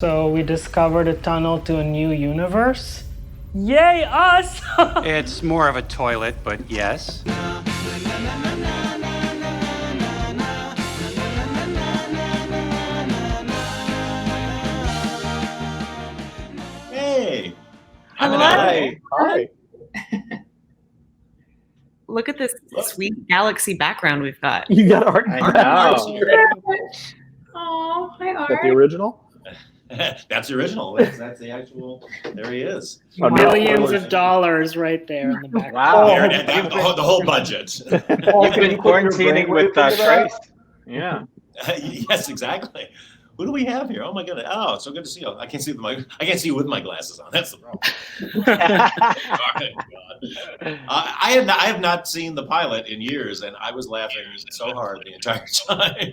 So we discovered a tunnel to a new universe. Yay, us! It's more of a toilet, but yes. Hey. Hi. Look at this sweet galaxy background we've got. You got art. I know. Oh, hi, Is Art. that the original? That's the original. That's the actual. There he is. Millions of dollars right there in the back. Wow. The whole budget. You've been quarantining with Trace. Yeah. Yes, exactly. Who do we have here? Oh my goodness! Oh, it's so good to see you. I can't see with my glasses on. That's the problem. I have not seen the pilot in years, and I was laughing so hard the entire time.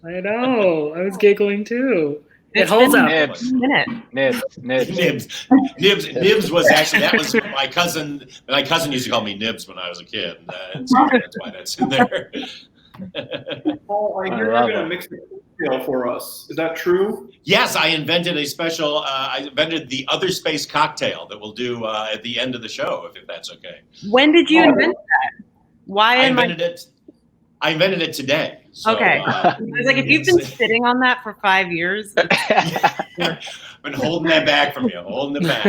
I know. I was giggling too. It It's holds been up. Nibs was actually, that was my cousin. My cousin used to call me Nibs when I was a kid. So that's why that's in there. Paul, I hear you're going to mix the cocktail for us. Is that true? Yes, I invented a special. I invented the other space cocktail that we'll do at the end of the show, if that's okay. When did you invent that? Why I am I? invented it today. So, Okay. I was like, if you've been sitting on that for 5 years. Been holding that back from you, holding it back.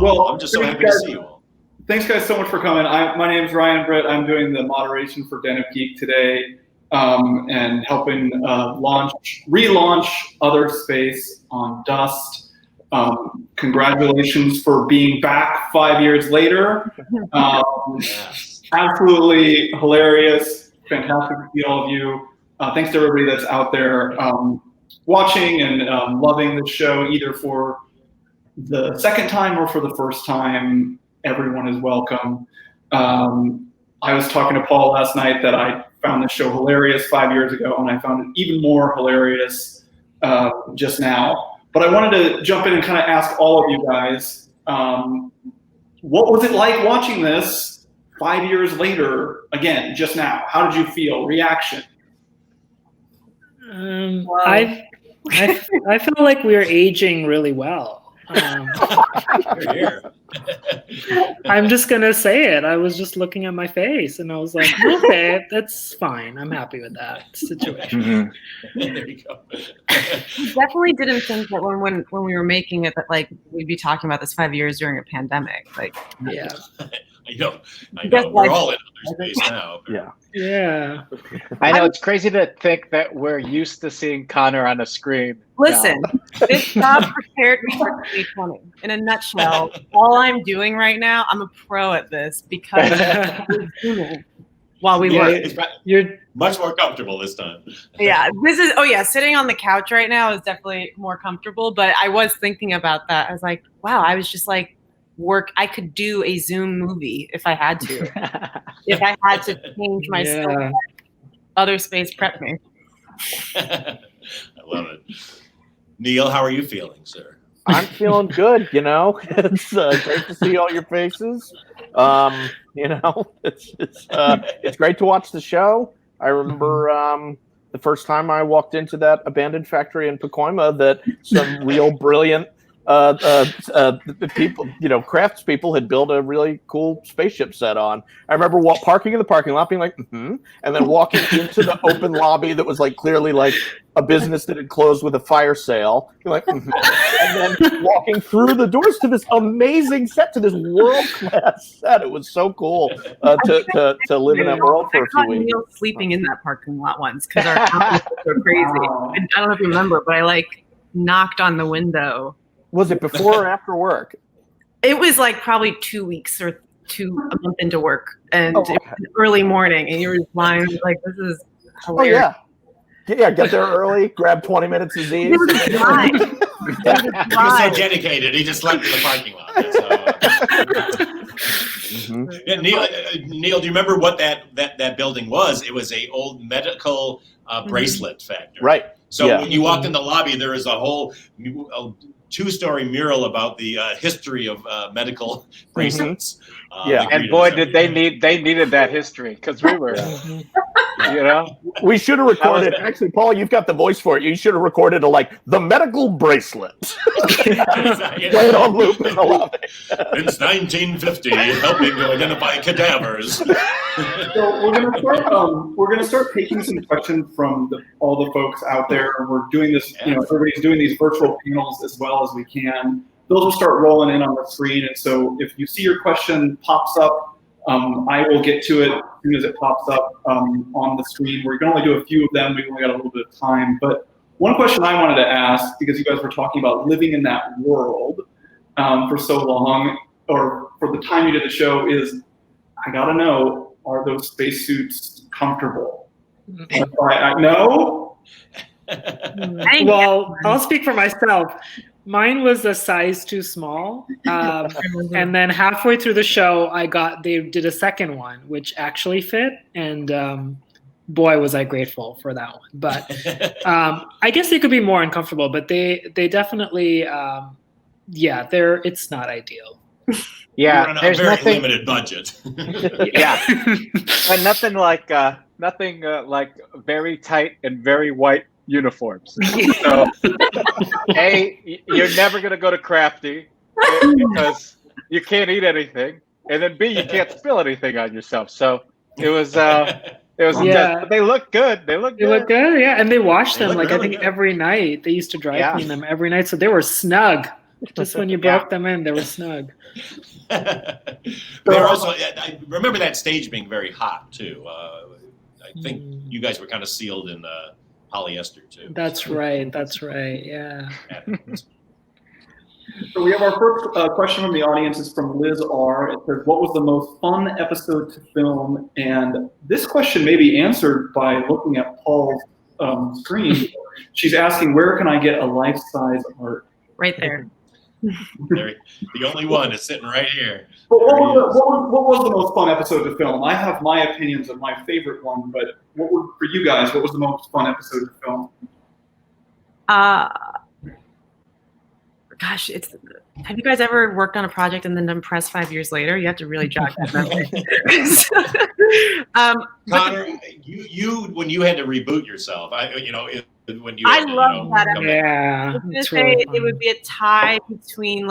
Well, I'm just so happy to see you all. Thanks, guys, so much for coming. My name's Ryan Britt. I'm doing the moderation for Den of Geek today and helping relaunch Other Space on Dust. Congratulations for being back 5 years later. Absolutely hilarious. Fantastic to see all of you. Thanks to everybody that's out there watching and loving the show, either for the second time or for the first time. Everyone is welcome. I was talking to Paul last night that I found this show hilarious 5 years ago, and I found it even more hilarious just now. But I wanted to jump in and kind of ask all of you guys, what was it like watching this 5 years later, again, just now? How did you feel? Reaction? I feel like we're aging really well. Here. I'm just gonna say it. I was just looking at my face, and I was like, "Okay, that's fine. I'm happy with that situation." There you go. Definitely didn't think that when we were making it that like we'd be talking about this 5 years during a pandemic. Like, Yeah. I know. We're all in other space now. Yeah. I know it's crazy to think that we're used to seeing Conor on a screen. listen, this job prepared me for 2020. In a nutshell, all I'm doing right now, I'm a pro at this because we're zooming while we work. You're Much more comfortable this time. Yeah, sitting on the couch right now is definitely more comfortable. But I was thinking about that. I was like, wow, I was just like, I could do a Zoom movie if I had to. If I had to change my skill set, Other Space prep me. I love it. Neil, how are you feeling, sir? I'm feeling good. It's great to see all your faces. It's great to watch the show. I remember the first time I walked into that abandoned factory in Pacoima that some real brilliant people, craftspeople had built a really cool spaceship set on. I remember parking in the parking lot, being like, and then walking into the open lobby that was like clearly like a business that had closed with a fire sale, like, and then walking through the doors to this amazing set, to this world-class set. It was so cool to live in that world for a few weeks. Neil sleeping in that parking lot once because our house was so crazy. And I don't know if you remember, but I knocked on the window. Was it before or after work? It was like probably 2 weeks or a month into work, and it was an early morning, and you were lying like, "This is hilarious." Yeah. Get there early, grab 20 minutes of Z's. He was fine. He was so dedicated. He just slept in the parking lot. Yeah, Neil, do you remember what that building was? It was a old medical bracelet factory. Right. So when you walked in the lobby, there was a whole two-story mural about the history of medical bracelets. Yeah. And boy, did they needed that history, because we were, you know. We should have recorded. Actually, Paul, you've got the voice for it. You should have recorded the medical bracelet. Play it on loop in the lobby. Since 1950, helping to identify cadavers. So we're gonna start taking some questions from all the folks out there. We're doing this, everybody's doing these virtual panels as well as we can. Those will start rolling in on the screen, and so if you see your question pops up, I will get to it as soon as it pops up on the screen. We can only do a few of them. We've only got a little bit of time, but one question I wanted to ask, because you guys were talking about living in that world for so long, or for the time you did the show, is I gotta know, are those spacesuits comfortable? I know. Well, I'll speak for myself. Mine was a size too small. And then halfway through the show, they did a second one, which actually fit. And boy, was I grateful for that one. But I guess they could be more uncomfortable, but they definitely, it's not ideal. Yeah, We're on a there's very nothing. limited budget. Yeah, and nothing like very tight and very white uniforms. So, A, you're never gonna go to Crafty because you can't eat anything, and then B, you can't spill anything on yourself. So it was but they look good. They look good, yeah. And they wash them look I really think good. every night. They used to dry clean them every night, so they were snug. Just when you broke them in, they were snug. They're also. I remember that stage being very hot too. I think you guys were kind of sealed in polyester too. That's right. Yeah. So we have our first question from the audience. Is from Liz R. It says, "What was the most fun episode to film?" And this question may be answered by looking at Paul's screen. She's asking, "Where can I get a life-size art?" Right there. The only one is sitting right here. But what was the most fun episode to film? I have my opinions of my favorite one, but for you guys, what was the most fun episode to film? Gosh, have you guys ever worked on a project and then done press 5 years later? You have to really jog that memory. Connor, you when you had to reboot yourself, when you I had to, love that episode. Yeah. I was gonna It's say really it would be a tie between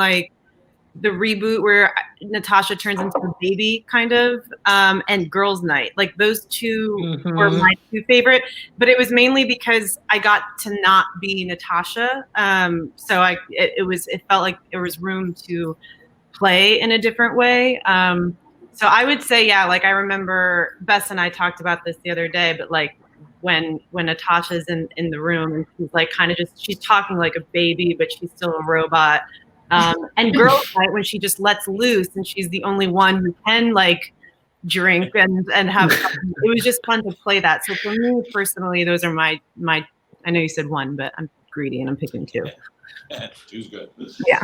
the reboot where Natasha turns into a baby kind of, and Girls Night. Those two were my two favorite, but it was mainly because I got to not be Natasha. So it felt like there was room to play in a different way. So I would say, I remember Bess and I talked about this the other day, but when Natasha's in the room and she's talking like a baby, but she's still a robot. And Girls Night, when she just lets loose and she's the only one who can drink and have fun. It was just fun to play that. So for me personally, those are my I know you said one, but I'm greedy and I'm picking two. Two's good. Yeah.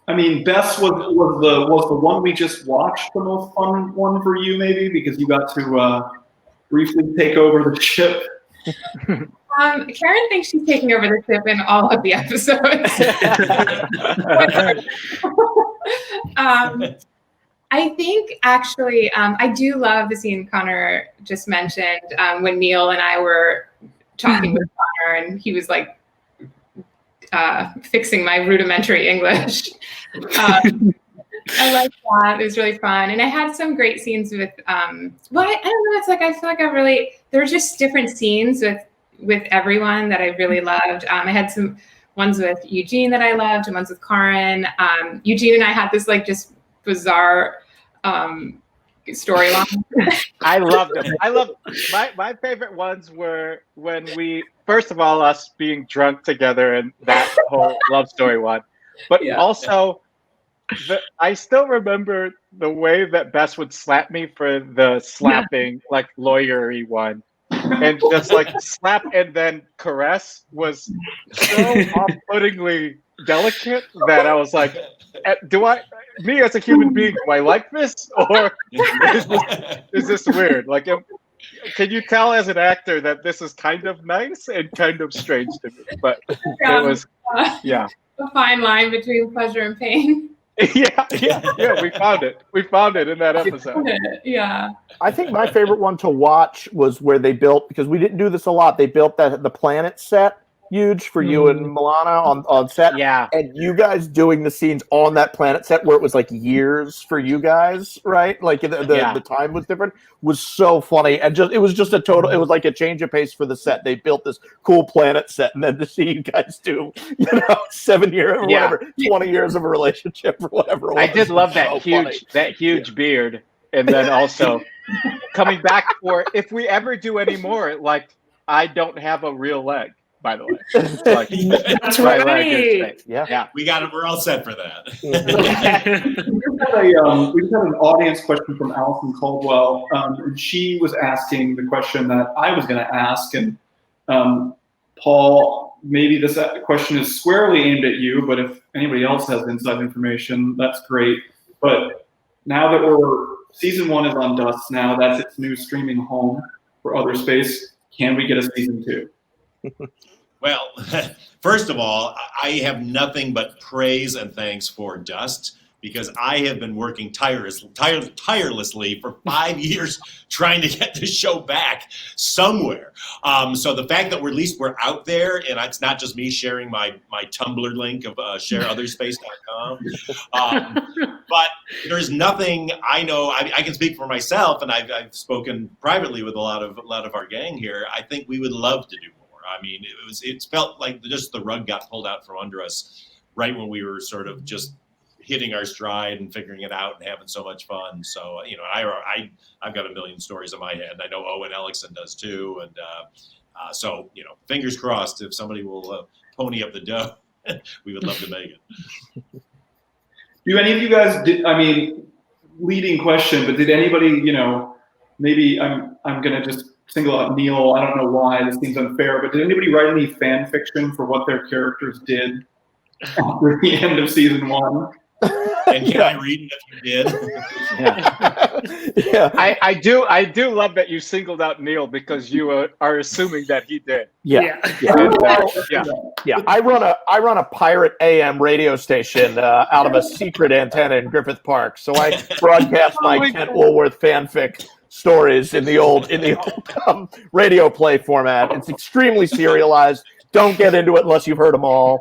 I mean, Bess was the one we just watched the most fun one for you, maybe because you got to briefly take over the ship. Karen thinks she's taking over the ship in all of the episodes. I think actually, I do love the scene Connor just mentioned when Neil and I were talking with Connor and he was fixing my rudimentary English. I like that. It was really fun. And I had some great scenes with, I don't know, it's I feel like there were just different scenes with everyone that I really loved. I had some ones with Eugene that I loved and ones with Karan. Eugene and I had this just bizarre storyline. I loved them. My favorite ones were when first of all, us being drunk together and that whole love story one. But also, I still remember the way that Bess would slap me for the slapping, lawyery one. And just slap and then caress was so off-puttingly delicate that I was like, me as a human being, do I like this? Or is this weird? Can you tell as an actor that this is kind of nice and kind of strange to me? But it Yeah. a fine line between pleasure and pain. Yeah. We found it. We found it in that episode. Yeah. I think my favorite one to watch was where they built, because we didn't do this a lot, they built the planet set huge for you and Milana on set. Yeah. And you guys doing the scenes on that planet set where it was like years for you guys, right? Like the time was different, was so funny. And it was like a change of pace for the set. They built this cool planet set, and then to see you guys do, 7 years or whatever, 20 years of a relationship or whatever. I did love that huge beard. And then also coming back for, if we ever do any more, like, I don't have a real leg, by the way. Like, that's right. Yeah. We got it. We're all set for that. We just had an audience question from Allison Caldwell, and she was asking the question that I was going to ask. And Paul, maybe this question is squarely aimed at you, but if anybody else has inside information, that's great. But now that season 1 is on dust now, that's its new streaming home for Other Space. Can we get a season 2? Well, first of all, I have nothing but praise and thanks for Dust, because I have been working tirelessly for 5 years trying to get this show back somewhere. So the fact that we're out there, and it's not just me sharing my Tumblr link of shareotherspace.com, but there's nothing I know. I can speak for myself, and I've spoken privately with a lot of our gang here. I think we would love to do more. I mean, it felt like just the rug got pulled out from under us right when we were sort of just hitting our stride and figuring it out and having so much fun. So, I've got a million stories in my head. I know Owen Ellickson does too. And so, fingers crossed, if somebody will pony up the dough, we would love to make it. Do any of you guys, leading question, but did anybody, maybe I'm going to just single out Neil. I don't know why, this seems unfair, but did anybody write any fan fiction for what their characters did after the end of season 1? And can I read it if you did? Yeah. I do love that you singled out Neil, because you are assuming that he did. Yeah. I run a pirate AM radio station out of a secret antenna in Griffith Park, so I broadcast my Kent Woolworth fanfic stories in the old radio play format. It's extremely serialized. Don't get into it unless you've heard them all.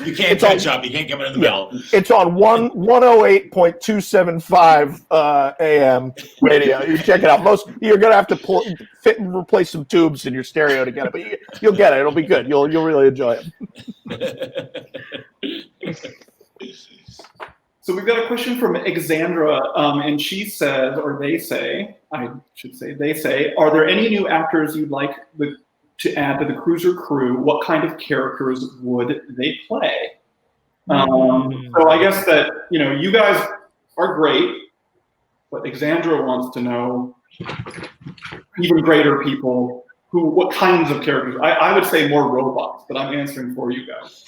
You can't catch up. You can't come in the middle. It's on 108.275 AM radio. You check it out. You're gonna have to replace some tubes in your stereo to get it, but you'll get it. It'll be good. You'll really enjoy it. So we've got a question from Exandra, and she says, or they say, I should say, they say, are there any new actors you'd like to add to the Cruiser crew? What kind of characters would they play? So I guess that, you guys are great, but Exandra wants to know, even greater people, what kinds of characters? I would say more robots, but I'm answering for you guys.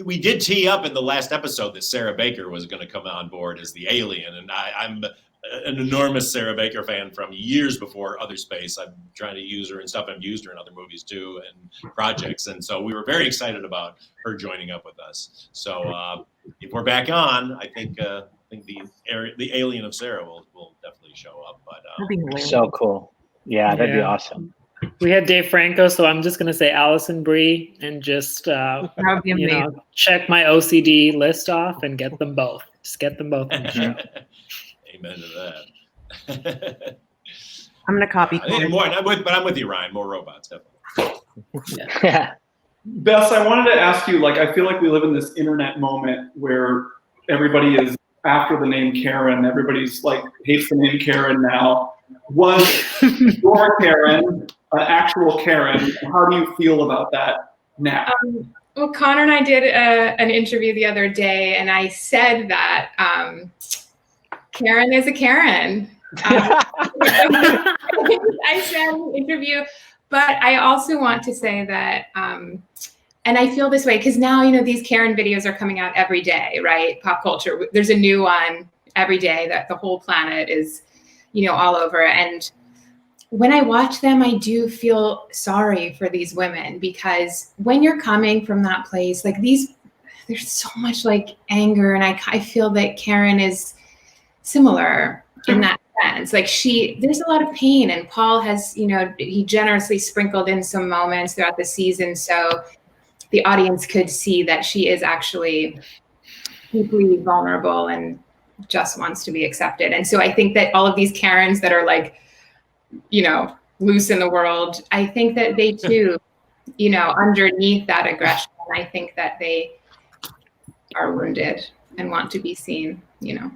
We did tee up in the last episode that Sarah Baker was going to come on board as the alien, and I'm an enormous Sarah Baker fan from years before Other Space. I'm trying to use her and stuff. I've used her in other movies too and projects, and so we were very excited about her joining up with us. So if we're back on, I think the alien of Sarah will definitely show up. But so cool. Yeah, that'd be awesome. We had Dave Franco, so I'm just going to say Allison Brie and just check my OCD list off and get them both. Just get them both on the show. Amen to that. I'm going to copy. I'm with you, Ryan. More robots, definitely. Yeah. Bess, I wanted to ask you, I feel like we live in this internet moment where everybody is after the name Karen. Everybody's hates the name Karen now. Was your Karen an actual Karen? How do you feel about that now? Well, Connor and I did an interview the other day, and I said that Karen is a Karen. I said in the interview, but I also want to say that, and I feel this way because now, these Karen videos are coming out every day, right? Pop culture. There's a new one every day that the whole planet is, all over. And when I watch them, I do feel sorry for these women, because when you're coming from that place, like there's so much like anger, and I feel that Karan is similar in that sense. Like there's a lot of pain, and Paul has, he generously sprinkled in some moments throughout the season, so the audience could see that she is actually deeply vulnerable and just wants to be accepted. And so I think that all of these Karens that are like, loose in the world, I think that they too, underneath that aggression, I think that they are wounded and want to be seen, They're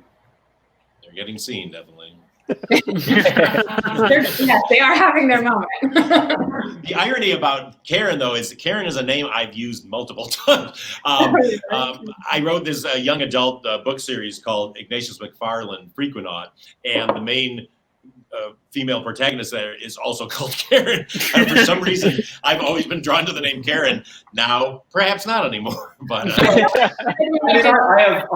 getting seen, definitely. Yes, they are having their moment. The irony about Karan, though, is Karan is a name I've used multiple times. I wrote this young adult book series called Ignatius McFarlane Frequenaut, and the main female protagonist there is also called Karan. And for some reason, I've always been drawn to the name Karan. Now, perhaps not anymore. But I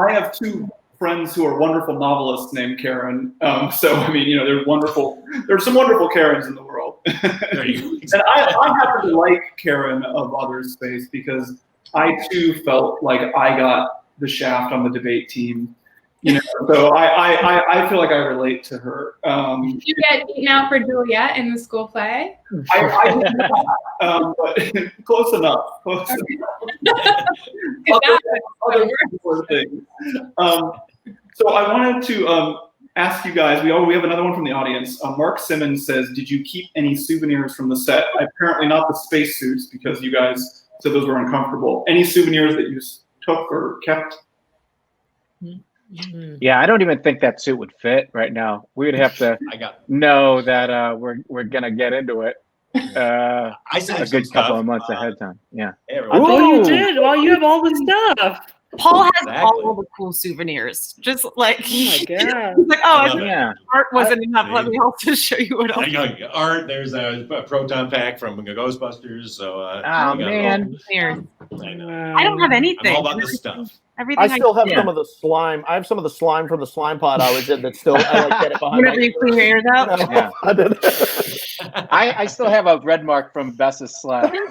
have two friends who are wonderful novelists named Karan. So I mean, there's some wonderful Karens in the world. there you go. And I happen to like Karan of Other Space because I too felt like I got the shaft on the debate team. So I feel like I relate to her. Did you get beaten out for Juliet in the school play? I did not, but close enough. Other things. So I wanted to ask you guys. We have another one from the audience. Mark Simmons says, "Did you keep any souvenirs from the set?" Apparently not the spacesuits, because you guys said those were uncomfortable. Any souvenirs that you took or kept? Yeah, I don't even think that suit would fit right now. We would have to know that we're gonna get into it I a good couple of months ahead of time. Yeah. Oh, you did? Well, you have all the stuff. Paul has all the cool souvenirs. Just like, oh my God. He's like, yeah. art wasn't enough. Let me also show you what else. Art, there's a proton pack from Ghostbusters. So, oh, man. I know. I don't have anything. I'm all about this stuff. Everything I still have some of the slime. I have some of the slime from the slime pot I was in that still, I like get it behind. Whenever you clean your ears out? No, yeah. I did. I still have a red mark from Bess's slap. No,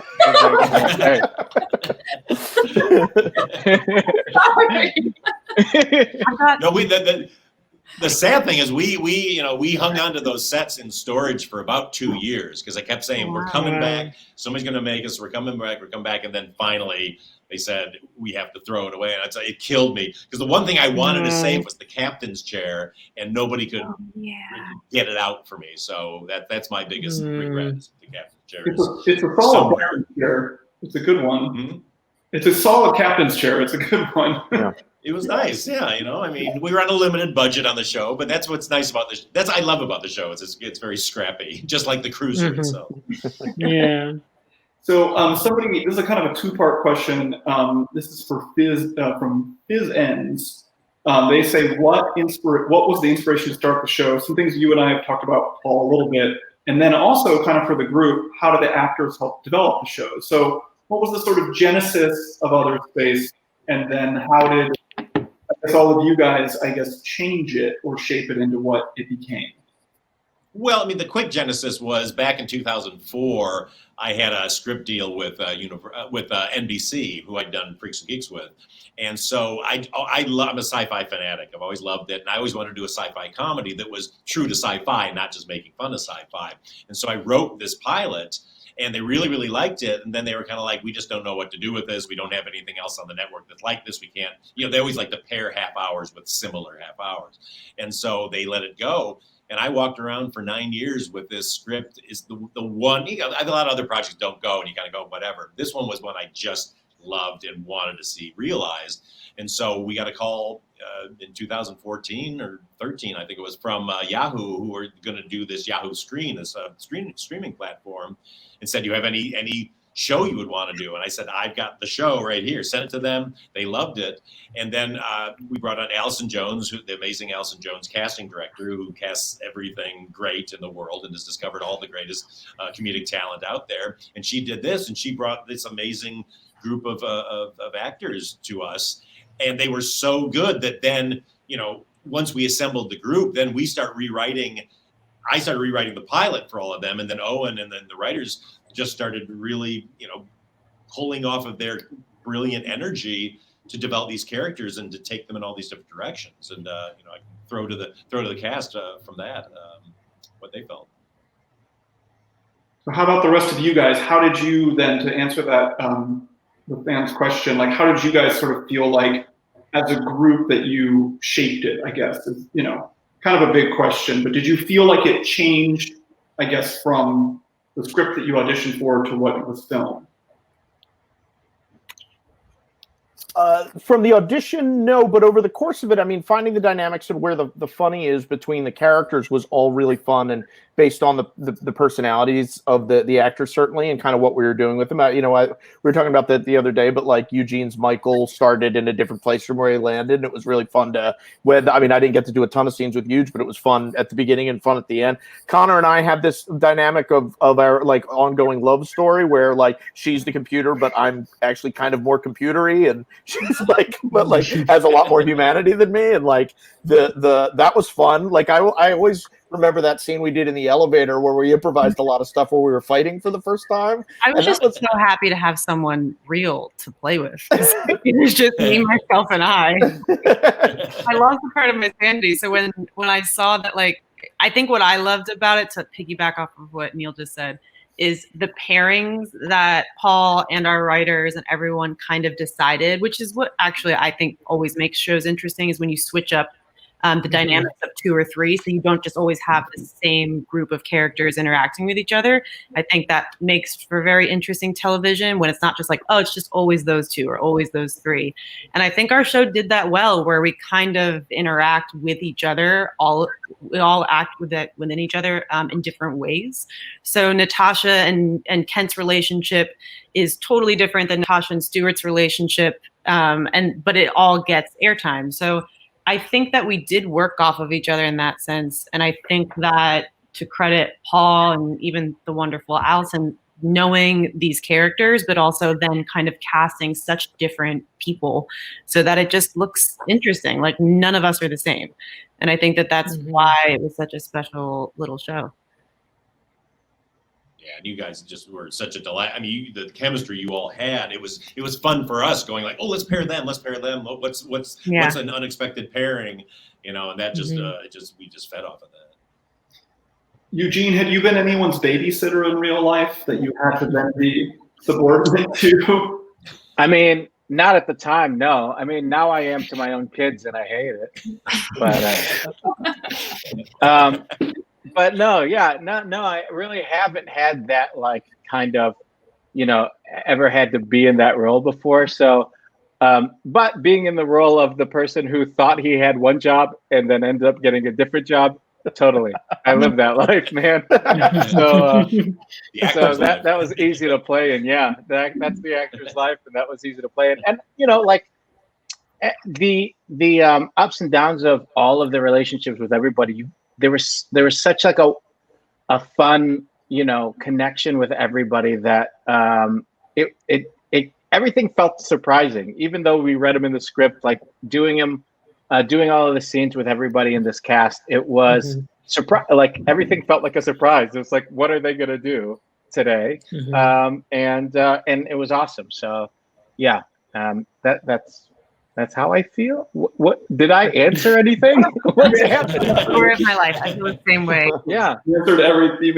the sad thing is we hung on to those sets in storage for about 2 years because I kept saying we're coming back, somebody's going to make us, we're coming back, and then finally they said we have to throw it away, and it killed me because the one thing I wanted to save was the captain's chair, and nobody could get it out for me. So that's my biggest regret. Is the captain's chair. It's a solid captain's chair. It's a good one. Mm-hmm. It's a solid captain's chair. It's a good one. Yeah. It was nice, yeah. I mean, we were on a limited budget on the show, but that's what's nice about this. That's I love about the show. It's very scrappy, just like the cruiser itself. Yeah. So this is a kind of a two-part question. This is for Fizz from Fizz Ends. They say, what was the inspiration to start the show? Some things you and I have talked about, Paul, a little bit, and then also kind of for the group, how did the actors help develop the show? So, what was the sort of genesis of Other Space, and then how did all of you guys, change it or shape it into what it became? Well, I mean, the quick genesis was back in 2004. I had a script deal with NBC, who I'd done Freaks and Geeks with, and so I'm a sci-fi fanatic. I've always loved it, and I always wanted to do a sci-fi comedy that was true to sci-fi, not just making fun of sci-fi. And so I wrote this pilot. And they really, really liked it. And then they were kind of like, we just don't know what to do with this. We don't have anything else on the network that's like this. We can't, they always like to pair half hours with similar half hours. And so they let it go. And I walked around for 9 years with this script. Is the one, a lot of other projects don't go and you kind of go, whatever. This one was one I just loved and wanted to see realized. And so we got a call in 2014 or 13, I think it was, from Yahoo, who were going to do this Yahoo Screen, this streaming platform, and said, you have any show you would want to do? And I said, I've got the show right here. Sent it to them. They loved it. And then we brought on Allison Jones, the amazing Allison Jones casting director, who casts everything great in the world and has discovered all the greatest comedic talent out there. And she did this, and she brought this amazing group of actors to us. And they were so good that then, once we assembled the group, then we start rewriting I started rewriting the pilot for all of them, and then Owen and then the writers just started really, pulling off of their brilliant energy to develop these characters and to take them in all these different directions. And I can throw to the cast from that what they felt. So how about the rest of you guys? How did you then, to answer that the fans' question, like how did you guys sort of feel like as a group that you shaped it? I guess is kind of a big question, but did you feel like it changed? I guess from the script that you auditioned for to what was filmed. From the audition, no, but over the course of it, I mean, finding the dynamics and where the funny is between the characters was all really fun and based on the personalities of the actors, certainly, and kind of what we were doing with them. We were talking about that the other day, but like Eugene's Michael started in a different place from where he landed, and it was really fun I didn't get to do a ton of scenes with Euge, but it was fun at the beginning and fun at the end. Connor and I have this dynamic of our like ongoing love story where like she's the computer, but I'm actually kind of more computery, and she's has a lot more humanity than me, and like that was fun. Like I always remember that scene we did in the elevator where we improvised a lot of stuff where we were fighting for the first time. I was just so happy to have someone real to play with. It was just me, myself, and I lost a part of my sanity. So when I saw that, like, I think what I loved about it, to piggyback off of what Neil just said, is the pairings that Paul and our writers and everyone kind of decided, which is what actually I think always makes shows interesting, is when you switch up the dynamics of 2 or 3, so you don't just always have the same group of characters interacting with each other. I think that makes for very interesting television when it's not just like, oh, it's just always those 2 or always those 3. And I think our show did that well, where we kind of interact with each other. We all act within each other in different ways. So Natasha and Kent's relationship is totally different than Natasha and Stuart's relationship, but it all gets airtime. So I think that we did work off of each other in that sense. And I think that, to credit Paul and even the wonderful Allison, knowing these characters, but also then kind of casting such different people so that it just looks interesting. Like none of us are the same. And I think that that's why it was such a special little show. Yeah, and you guys just were such a delight. I mean, the chemistry you all had, it was fun for us going like, oh, let's pair them. What's an unexpected pairing, and that just we just fed off of that. Eugene, had you been anyone's babysitter in real life that you had to then be subordinate to? I mean, not at the time, no. I mean, now I am to my own kids, and I hate it. But no, I really haven't had that, like, kind of, ever had to be in that role before. So, but being in the role of the person who thought he had one job and then ended up getting a different job, totally. I live that life, man. So that was easy to play. And yeah, that's the actor's life, and that was easy to play. And like the ups and downs of all of the relationships with everybody, there was such like a fun, connection with everybody that it everything felt surprising, even though we read them in the script, like doing all of the scenes with everybody in this cast. It was surprise, like everything felt like a surprise. It was like, what are they gonna do today? And it was awesome. So yeah, that's how I feel. What did I answer anything? What's happening? Story of my life. I feel the same way. Yeah, you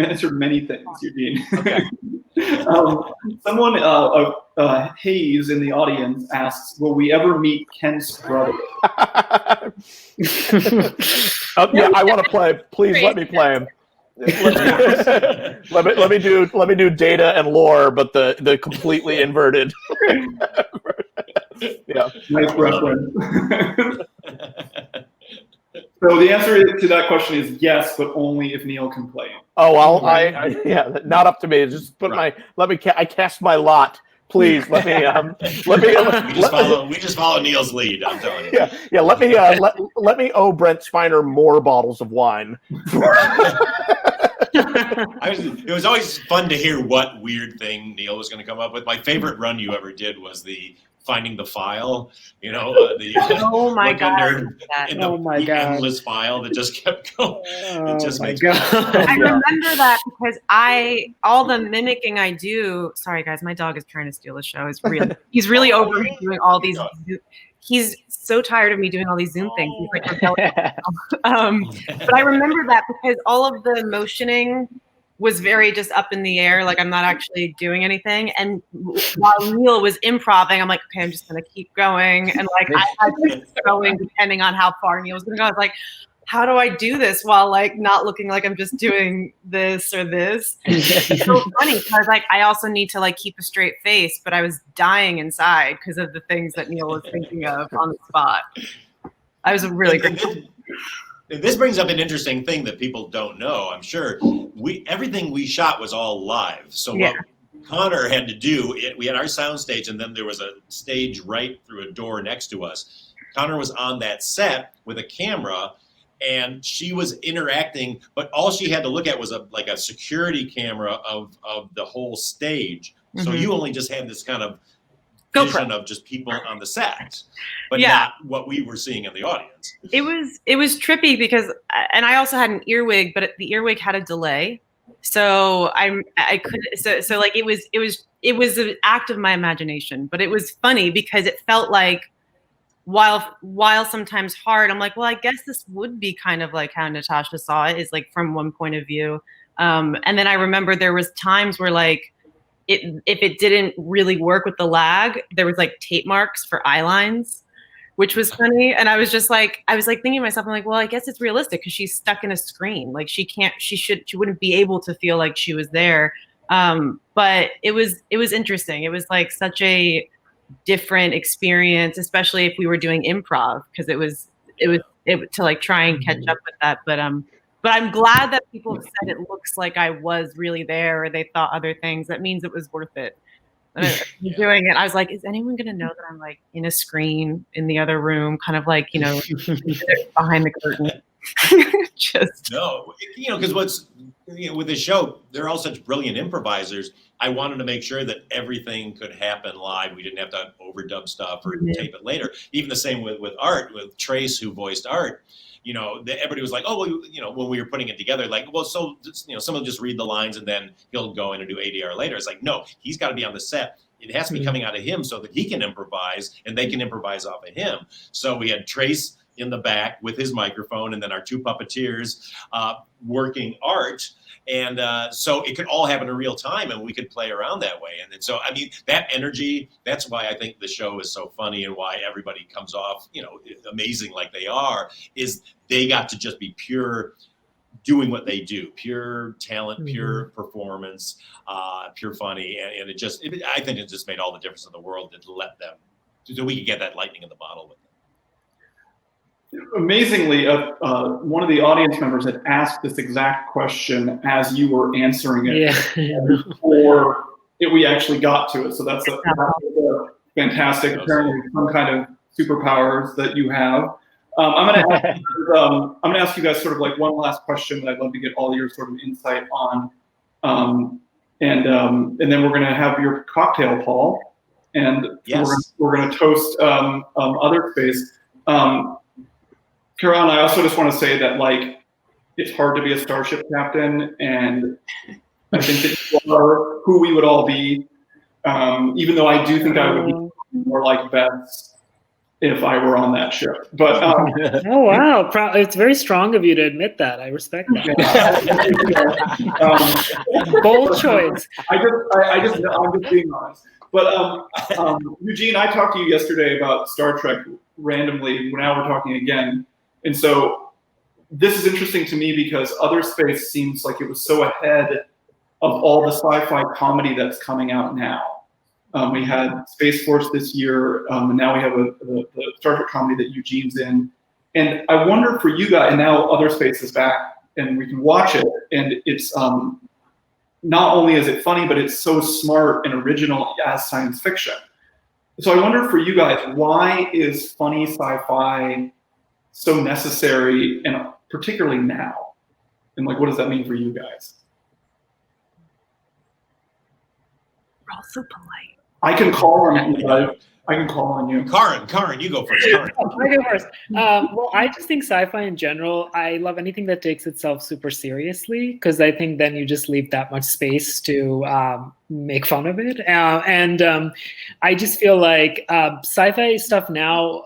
answered many things, Eugene. Okay. Someone, Hayes in the audience asks, "Will we ever meet Kent's brother?" Yeah, I want to play. Please let me play him. Let me do Data and Lore, but the completely inverted. Yeah, nice reference. So the answer to that question is yes, but only if Neil can play him. Oh, yeah, not up to me. Just I cast my lot. Please let me. We just follow Neil's lead. I'm telling you. Yeah. Let me owe Brent Spiner more bottles of wine. It was always fun to hear what weird thing Neil was going to come up with. My favorite run you ever did was the finding the file, Oh my look God. under in the endless file that just kept going. It just makes me I remember that because all the mimicking I do. Sorry guys, my dog is trying to steal the show. He's really over me doing all these. He's so tired of me doing all these Zoom things. He's like, but I remember that because all of the motioning was very just up in the air. Like I'm not actually doing anything. And while Neil was improvising, I'm like, okay, I'm just going to keep going. And like, I had to keep going depending on how far Neil was going to go. I was like, how do I do this while like not looking like I'm just doing this or this? It's so funny because like, I also need to like keep a straight face, but I was dying inside because of the things that Neil was thinking of on the spot. I was really great. This brings up an interesting thing that people don't know, I'm sure. Everything we shot was all live. So what Conor had to do, we had our sound stage, and then there was a stage right through a door next to us. Conor was on that set with a camera, and she was interacting, but all she had to look at was a security camera of the whole stage. So you only just had this kind of vision of just people on the set, but not what we were seeing in the audience. It was trippy because, and I also had an earwig, but the earwig had a delay, so I couldn't. So like it was an act of my imagination, but it was funny because it felt like while sometimes hard, I'm like, well, I guess this would be kind of like how Natasha saw it, is like from one point of view, and then I remember there was times where like. If it didn't really work with the lag, there was like tape marks for eye lines, which was funny. And I was thinking to myself, I'm like, well, I guess it's realistic because she's stuck in a screen. Like she wouldn't be able to feel like she was there. But it was interesting. It was like such a different experience, especially if we were doing improv, because it was to like try and catch up with that. But I'm glad that people have said it looks like I was really there, or they thought other things. That means it was worth it. Doing it, I was like, is anyone going to know that I'm like in a screen in the other room, kind of like, behind the curtain? No, because with the show, they're all such brilliant improvisers. I wanted to make sure that everything could happen live. We didn't have to overdub stuff or tape it later. Even the same with Art, with Trace, who voiced Art. Everybody was like, oh, well, when we were putting it together, like, well, so, someone will just read the lines and then he'll go in and do ADR later. It's like, no, he's got to be on the set. It has to be coming out of him so that he can improvise and they can improvise off of him. So we had Trace in the back with his microphone, and then our two puppeteers working Art. And so it could all happen in real time, and we could play around that way. And so, I mean, that energy, that's why I think the show is so funny and why everybody comes off, amazing like they are, is they got to just be pure doing what they do, pure talent, pure performance, pure funny. And I think it just made all the difference in the world to let them, so we could get that lightning in the bottle with them. Amazingly, one of the audience members had asked this exact question as you were answering it before we actually got to it. So that's a fantastic, apparently some kind of superpowers that you have. I'm going to ask you guys sort of like one last question that I'd love to get all your sort of insight on, and then we're going to have your cocktail, Paul, and we're going to toast Other Space. Karan, I also just want to say that like it's hard to be a starship captain, and I think that you are who we would all be. Even though I do think I would be more like Bess if I were on that ship. But oh wow, it's very strong of you to admit that. I respect that. Bold choice. I'm just being honest. But Eugene, I talked to you yesterday about Star Trek randomly. Now we're talking again. And so this is interesting to me because Other Space seems like it was so ahead of all the sci-fi comedy that's coming out now. We had Space Force this year, and now we have the Star Trek comedy that Eugene's in. And I wonder for you guys, and now Other Space is back, and we can watch it, and it's not only is it funny, but it's so smart and original as science fiction. So I wonder for you guys, why is funny sci-fi so necessary, and particularly now? And like, what does that mean for you guys? We're all so polite. I can call on you guys. I can call on you. Karan, you go first. Karan. I go first. Well, I just think sci-fi in general, I love anything that takes itself super seriously, because I think then you just leave that much space to make fun of it. I just feel like sci-fi stuff now,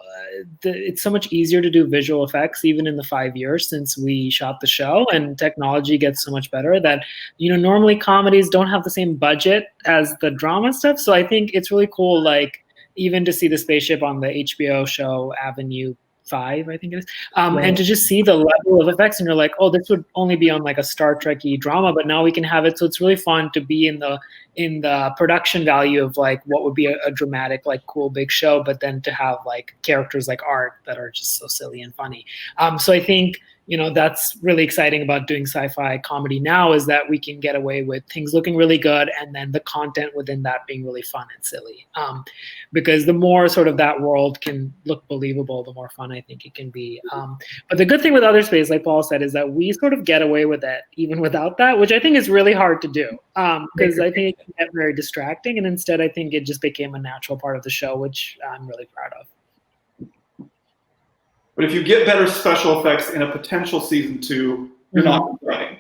it's so much easier to do visual effects, even in the 5 years since we shot the show, and technology gets so much better that, normally comedies don't have the same budget as the drama stuff. So I think it's really cool, like, even to see the spaceship on the HBO show Avenue 5, I think it is, and to just see the level of effects, and you're like, oh, this would only be on like a Star Trek-y drama, but now we can have it. So it's really fun to be in the production value of like what would be a dramatic, like cool big show, but then to have like characters like Art that are just so silly and funny. So I think, that's really exciting about doing sci-fi comedy now, is that we can get away with things looking really good and then the content within that being really fun and silly. Because the more sort of that world can look believable, the more fun I think it can be. But the good thing with Other Space, like Paul said, is that we sort of get away with it even without that, which I think is really hard to do, because I think it can get very distracting. And instead, I think it just became a natural part of the show, which I'm really proud of. But if you get better special effects in a potential season 2, you're not running.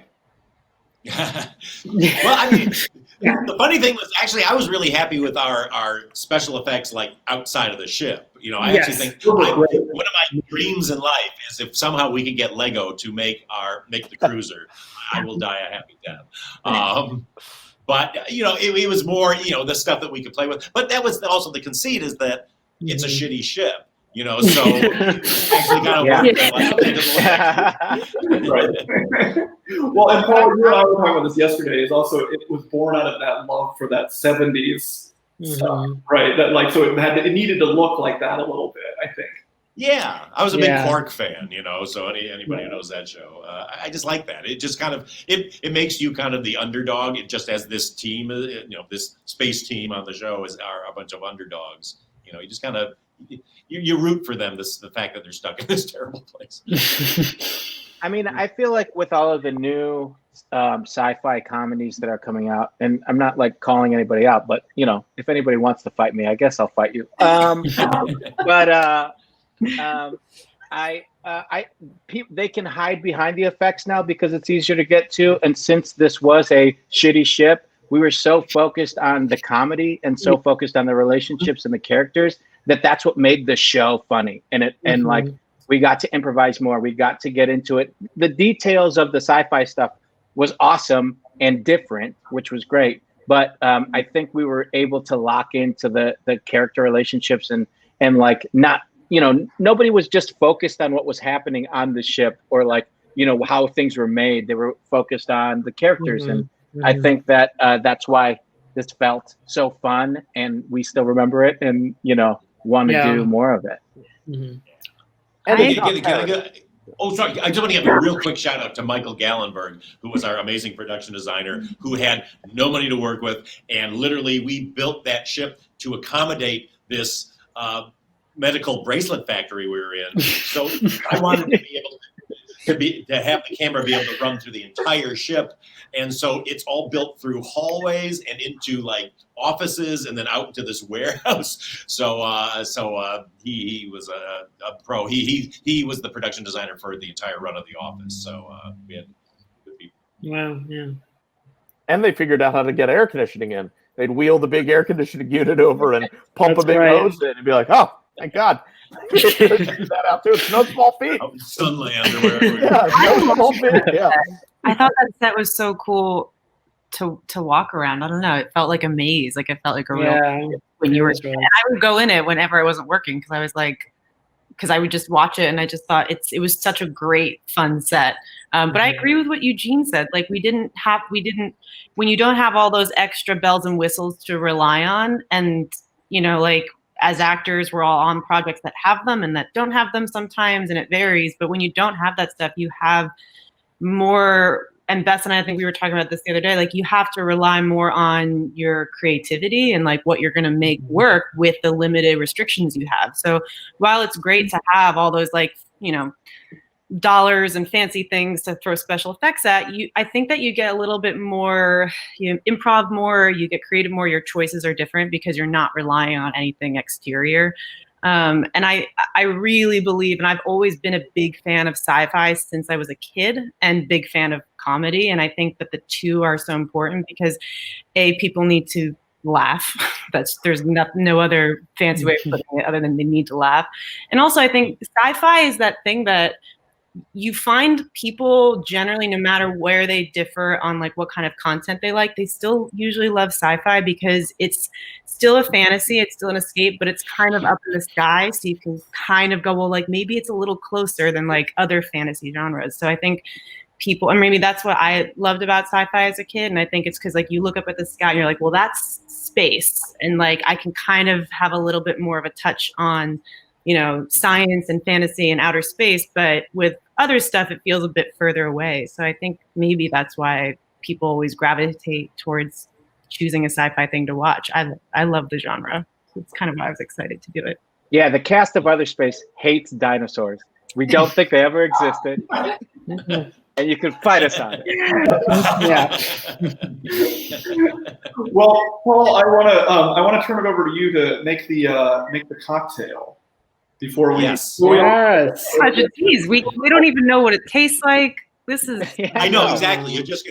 Well, I mean, the funny thing was, actually, I was really happy with our special effects, like outside of the ship. I actually think one of my dreams in life is if somehow we could get Lego to make the cruiser, I will die a happy death. But it was more the stuff that we could play with. But that was also the conceit, is that it's a shitty ship. So actually kind of right. Well, and Paul, you and I were talking about this yesterday. Is also it was born out of that love for that 70s stuff, right? That so it needed to look like that a little bit, I think. Yeah, I was a big Clark fan, So anybody who knows that show, I just like that. It just kind of it makes you kind of the underdog. It just as this team, this space team on the show are a bunch of underdogs. You just kind of. You root for them, the fact that they're stuck in this terrible place. I mean, I feel like with all of the new sci-fi comedies that are coming out, and I'm not like calling anybody out, but if anybody wants to fight me, I guess I'll fight you. They can hide behind the effects now because it's easier to get to. And since this was a shitty ship, we were so focused on the comedy and so focused on the relationships and the characters that's what made the show funny. And like we got to improvise more. We got to get into it. The details of the sci-fi stuff was awesome and different, which was great. But I think we were able to lock into the character relationships and like not, nobody was just focused on what was happening on the ship or like, how things were made. They were focused on the characters. And I think that that's why this felt so fun and we still remember it and, want to do more of it. Sorry. I just want to give a real quick shout out to Michael Gallenberg, who was our amazing production designer, who had no money to work with. And literally we built that ship to accommodate this medical bracelet factory we were in. So I wanted to be able to have the camera be able to run through the entire ship. And so it's all built through hallways and into like offices and then out into this warehouse. So he was a pro. He was the production designer for the entire run of The Office. So we had good people. Wow, yeah. And they figured out how to get air conditioning in. They'd wheel the big air conditioning unit over and pump a big hose in and be like, oh, thank God. Figure that out too. It's no small feat. Sunlay underwear. No small feat. Yeah. I thought that set was so cool to walk around. I don't know. It felt like a maze. Like it felt like a real when you were. And I would go in it whenever I wasn't working because I was like, because I would just watch it and I just thought it was such a great fun set. But I agree with what Eugene said. Like we didn't when you don't have all those extra bells and whistles to rely on, and like. As actors, we're all on projects that have them and that don't have them sometimes, and it varies. But when you don't have that stuff, you have more, and Bess and I think we were talking about this the other day, like you have to rely more on your creativity and like what you're going to make work with the limited restrictions you have. So while it's great to have all those like, dollars and fancy things to throw special effects at, I think that you get a little bit more, you improv more, you get creative more, your choices are different because you're not relying on anything exterior. And I really believe, and I've always been a big fan of sci-fi since I was a kid, and big fan of comedy. And I think that the two are so important because people need to laugh. There's no other fancy way of putting it other than they need to laugh. And also I think sci-fi is that thing that you find people generally, no matter where they differ on like what kind of content they like, they still usually love sci-fi because it's still a fantasy, it's still an escape, but it's kind of up in the sky. So you can kind of go, well, like maybe it's a little closer than like other fantasy genres. So I think people, and maybe that's what I loved about sci-fi as a kid. And I think it's because like you look up at the sky and you're like, well, that's space. And like I can kind of have a little bit more of a touch on, you know, science and fantasy and outer space, but with other stuff, it feels a bit further away. So I think maybe that's why people always gravitate towards choosing a sci-fi thing to watch. I love the genre. It's kind of why I was excited to do it. Yeah, the cast of Other Space hates dinosaurs. We don't think they ever existed. And you can fight us on it. Yeah. Well, Paul, I want to turn it over to you to make the cocktail before we. Yes. Yes. Such a tease. We don't even know what it tastes like. This is. I know exactly. You're just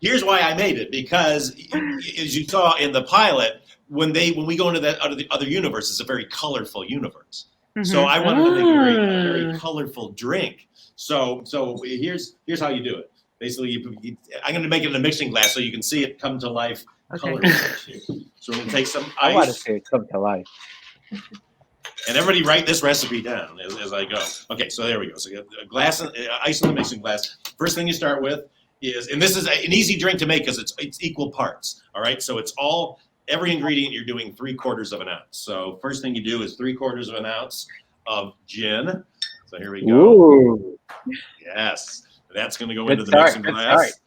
here's why I made it, because as you saw in the pilot, when we go into that other universe, it's a very colorful universe. Mm-hmm. So I wanted to make a very colorful drink. So here's how you do it. Basically, I'm going to make it in a mixing glass so you can see it come to life. Okay. So we're going to take some ice. I want to see it come to life. And everybody write this recipe down as I go. Okay, so there we go. So you have a glass, ice in the mixing glass. First thing you start with is, and this is an easy drink to make because it's equal parts. All right, so it's every ingredient you're doing 3/4 of an ounce. So first thing you do is 3/4 of an ounce of gin. So here we go. Ooh. Yes, that's going to go into the mixing glass.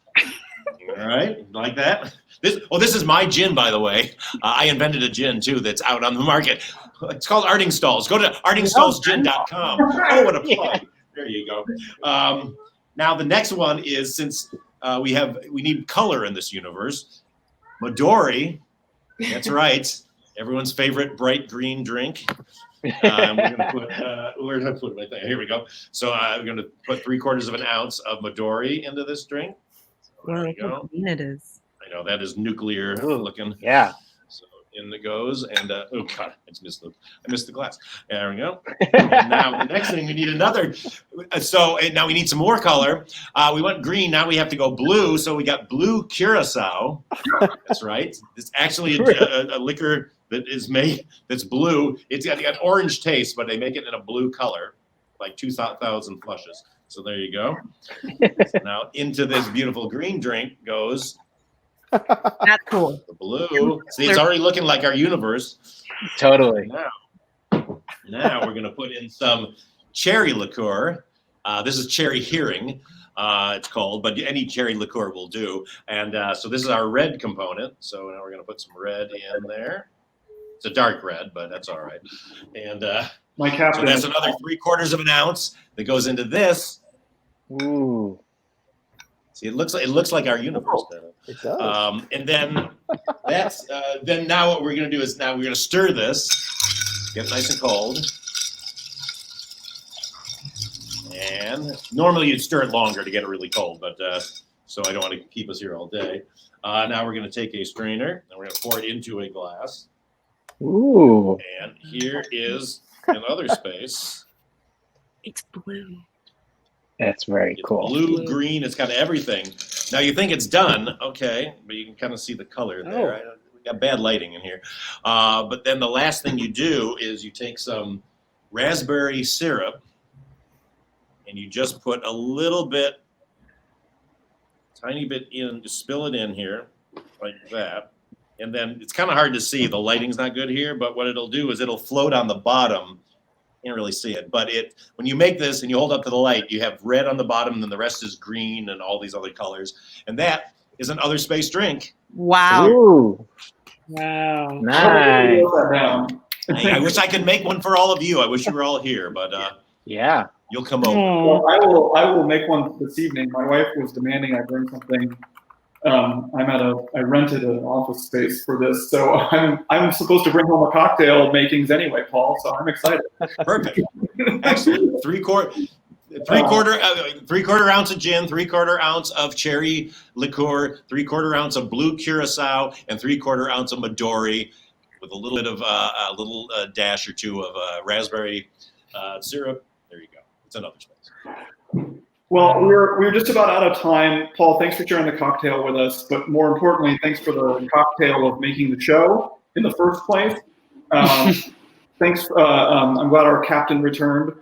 All right, like that. This is my gin, by the way. I invented a gin too that's out on the market. It's called Artingstall's. Go to artingstallsgin.com. Oh, what a plug! There you go. Now the next one is, since we need color in this universe, Midori. That's right. Everyone's favorite bright green drink. We're going to put. Where did I put my thing? Here we go. So I'm going to put 3/4 of an ounce of Midori into this drink. So there we go. Green it is. I know that is nuclear looking. Yeah. So in it goes, and oh god, I missed the glass. There we go. And now the next thing, we need another. So now we need some more color. We went green. Now we have to go blue. So we got blue curacao. That's right. It's actually a liquor that is made that's blue. It's got orange taste, but they make it in a blue color, like 2,000 flushes. So there you go. So now into this beautiful green drink goes. That's cool. The blue. See, it's already looking like our universe. Totally. Now we're going to put in some cherry liqueur. This is cherry hearing, it's called, but any cherry liqueur will do. And so this is our red component. So now we're going to put some red in there. It's a dark red, but that's all right. And so that's another 3/4 of an ounce that goes into this. Ooh. See, it looks like our universe. It does. And then then now what we're going to do is we're going to stir this, get it nice and cold. And normally you'd stir it longer to get it really cold, but so I don't want to keep us here all day. Now we're going to take a strainer and we're going to pour it into a glass. Ooh. And here is another space. It's blue. That's very cool. Blue, green, it's got everything. Now you think it's done, okay, but you can kind of see the color there. We got bad lighting in here. But then the last thing you do is you take some raspberry syrup and you just put a little bit, tiny bit in, just spill it in here like that. And then it's kind of hard to see. The lighting's not good here, but what it'll do is it'll float on the bottom. You can't really see it, but when you make this and you hold up to the light, you have red on the bottom, and then the rest is green and all these other colors. And that is an other space drink. Wow. Ooh. Wow. Nice. I wish I could make one for all of you. I wish you were all here, but yeah. you'll come over. Aw. Well, I will make one this evening. My wife was demanding I bring something. I rented an office space for this, so I'm supposed to bring home a cocktail makings anyway, Paul. So I'm excited. Perfect. Excellent. Three-quarter ounce of gin, 3/4 ounce of cherry liqueur, 3/4 ounce of blue curacao, and 3/4 ounce of Midori, with a little bit of a little dash or two of raspberry syrup. There you go. It's another space. Well, we're just about out of time. Paul, thanks for sharing the cocktail with us, but more importantly, thanks for the cocktail of making the show in the first place. Thanks. I'm glad our captain returned.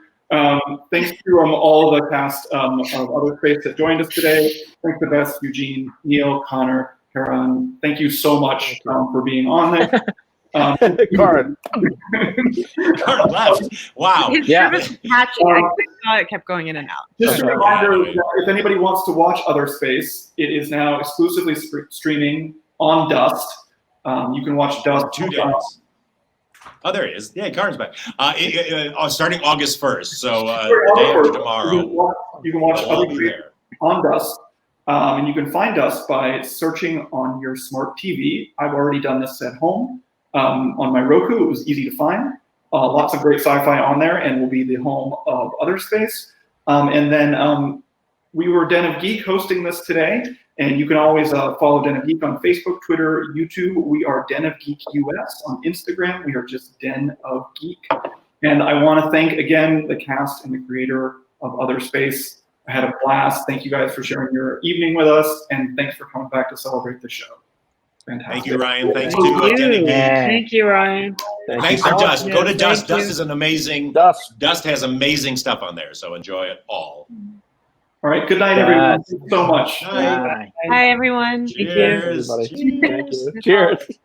Thanks to all of the cast of Other Space that joined us today. Thanks to Bess, Eugene, Neil, Connor, Karan. Thank you so much for being on there. Karan. Karan left. Wow. His service was patchy. I saw it kept going in and out. Just a reminder that if anybody wants to watch Other Space, it is now exclusively streaming on Dust. You can watch Dust 2 days. Oh, there he is. Yeah, Karan's back. Starting August 1st, so the day after tomorrow. You can watch Other Space there. on Dust. And you can find us by searching on your smart TV. I've already done this at home. On my Roku, it was easy to find. Lots of great sci-fi on there, and will be the home of Other Space. And then we were Den of Geek hosting this today, and you can always follow Den of Geek on Facebook, Twitter, YouTube. We are Den of Geek US. On Instagram, we are just Den of Geek. And I want to thank again the cast and the creator of Other Space. I had a blast. Thank you guys for sharing your evening with us, and thanks for coming back to celebrate the show. Fantastic. Thank you, Ryan. Thanks to Den of Geek. Thank you, Ryan. Thanks for Dust. Yeah, Go to Dust. thank Dust you. is an amazing. Dust. Dust has amazing stuff on there, so enjoy it all. All right. Good night, everyone. Thank you so much. Bye. Hi, everyone. Cheers. Everybody. Thank you. Cheers.